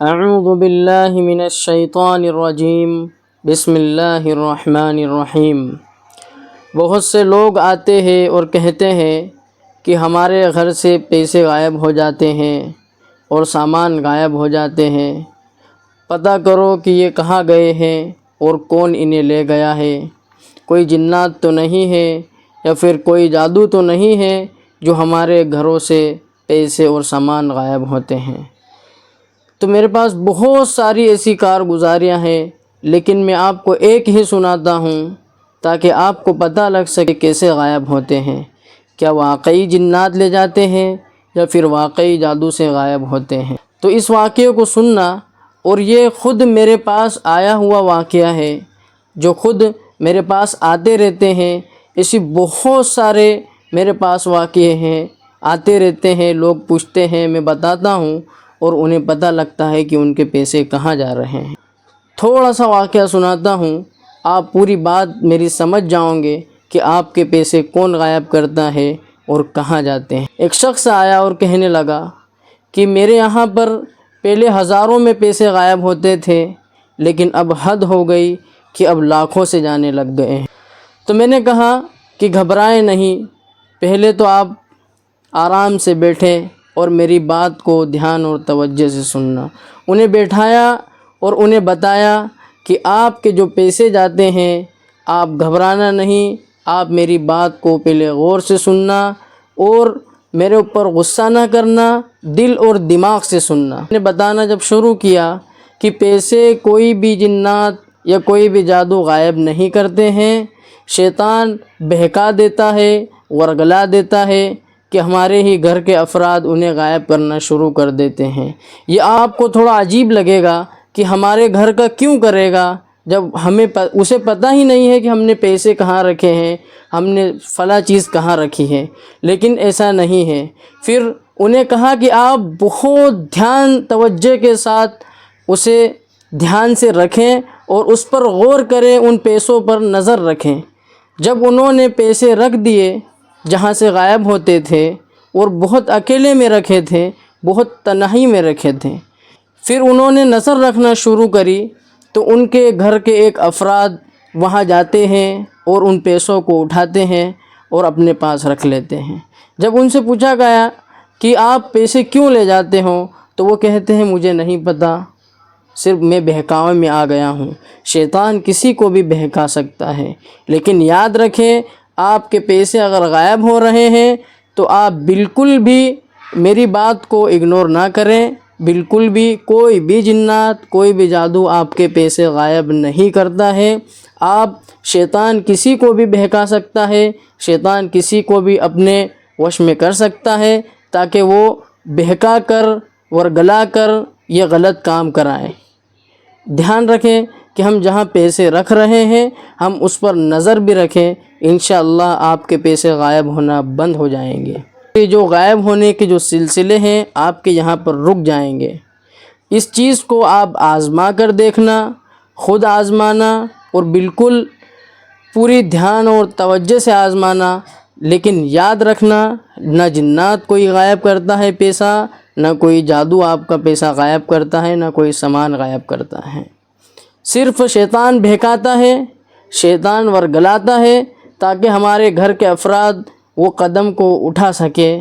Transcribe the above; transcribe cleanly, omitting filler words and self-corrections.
اعوذ باللہ من الشیطان الرجیم بسم اللہ الرحمن الرحیم۔ بہت سے لوگ آتے ہیں اور کہتے ہیں کہ ہمارے گھر سے پیسے غائب ہو جاتے ہیں اور سامان غائب ہو جاتے ہیں، پتہ کرو کہ یہ کہاں گئے ہیں اور کون انہیں لے گیا ہے۔ کوئی جنات تو نہیں ہے یا پھر کوئی جادو تو نہیں ہے جو ہمارے گھروں سے پیسے اور سامان غائب ہوتے ہیں۔ تو میرے پاس بہت ساری ایسی کارگزاریاں ہیں، لیکن میں آپ کو ایک ہی سناتا ہوں تاکہ آپ کو پتہ لگ سکے کیسے غائب ہوتے ہیں۔ کیا واقعی جنات لے جاتے ہیں یا پھر واقعی جادو سے غائب ہوتے ہیں؟ تو اس واقعے کو سننا، اور یہ خود میرے پاس آیا ہوا واقعہ ہے، جو خود میرے پاس آتے رہتے ہیں۔ ایسی بہت سارے میرے پاس واقعے ہیں، آتے رہتے ہیں، لوگ پوچھتے ہیں، میں بتاتا ہوں اور انہیں پتہ لگتا ہے کہ ان کے پیسے کہاں جا رہے ہیں۔ تھوڑا سا واقعہ سناتا ہوں، آپ پوری بات میری سمجھ جاؤں گے کہ آپ کے پیسے کون غائب کرتا ہے اور کہاں جاتے ہیں۔ ایک شخص آیا اور کہنے لگا کہ میرے یہاں پر پہلے ہزاروں میں پیسے غائب ہوتے تھے، لیکن اب حد ہو گئی کہ اب لاکھوں سے جانے لگ گئے ہیں۔ تو میں نے کہا کہ گھبرائیں نہیں، پہلے تو آپ آرام سے بیٹھیں اور میری بات کو دھیان اور توجہ سے سننا۔ انہیں بیٹھایا اور انہیں بتایا کہ آپ کے جو پیسے جاتے ہیں، آپ گھبرانا نہیں، آپ میری بات کو پہلے غور سے سننا اور میرے اوپر غصہ نہ کرنا، دل اور دماغ سے سننا۔ میں نے بتانا جب شروع کیا کہ پیسے کوئی بھی جنات یا کوئی بھی جادو غائب نہیں کرتے ہیں، شیطان بہکا دیتا ہے، ورگلا دیتا ہے کہ ہمارے ہی گھر کے افراد انہیں غائب کرنا شروع کر دیتے ہیں۔ یہ آپ کو تھوڑا عجیب لگے گا کہ ہمارے گھر کا کیوں کرے گا، جب اسے پتہ ہی نہیں ہے کہ ہم نے پیسے کہاں رکھے ہیں، ہم نے فلاں چیز کہاں رکھی ہے۔ لیکن ایسا نہیں ہے۔ پھر انہیں کہا کہ آپ بہت دھیان توجہ کے ساتھ اسے دھیان سے رکھیں اور اس پر غور کریں، ان پیسوں پر نظر رکھیں۔ جب انہوں نے پیسے رکھ دیے جہاں سے غائب ہوتے تھے، اور بہت اکیلے میں رکھے تھے، بہت تنہائی میں رکھے تھے، پھر انہوں نے نظر رکھنا شروع کری تو ان کے گھر کے ایک افراد وہاں جاتے ہیں اور ان پیسوں کو اٹھاتے ہیں اور اپنے پاس رکھ لیتے ہیں۔ جب ان سے پوچھا گیا کہ آپ پیسے کیوں لے جاتے ہو، تو وہ کہتے ہیں مجھے نہیں پتہ، صرف میں بہکاوے میں آ گیا ہوں۔ شیطان کسی کو بھی بہکا سکتا ہے، لیکن یاد رکھیں آپ کے پیسے اگر غائب ہو رہے ہیں تو آپ بالکل بھی میری بات کو اگنور نہ کریں۔ بالکل بھی کوئی بھی جنات، کوئی بھی جادو آپ کے پیسے غائب نہیں کرتا ہے۔ شیطان کسی کو بھی بہکا سکتا ہے، شیطان کسی کو بھی اپنے وش میں کر سکتا ہے تاکہ وہ بہکا کر ورگلا کر یہ غلط کام کرائیں۔ دھیان رکھیں کہ ہم جہاں پیسے رکھ رہے ہیں ہم اس پر نظر بھی رکھیں، انشاءاللہ آپ کے پیسے غائب ہونا بند ہو جائیں گے۔ یہ جو غائب ہونے کے جو سلسلے ہیں آپ کے یہاں پر رک جائیں گے۔ اس چیز کو آپ آزما کر دیکھنا، خود آزمانا، اور بالکل پوری دھیان اور توجہ سے آزمانا۔ لیکن یاد رکھنا، نہ جنات کوئی غائب کرتا ہے پیسہ، نہ کوئی جادو آپ کا پیسہ غائب کرتا ہے، نہ کوئی سامان غائب کرتا ہے۔ صرف شیطان بہکاتا ہے، شیطان ورگلاتا ہے تاکہ ہمارے گھر کے افراد وہ قدم کو اٹھا سکے۔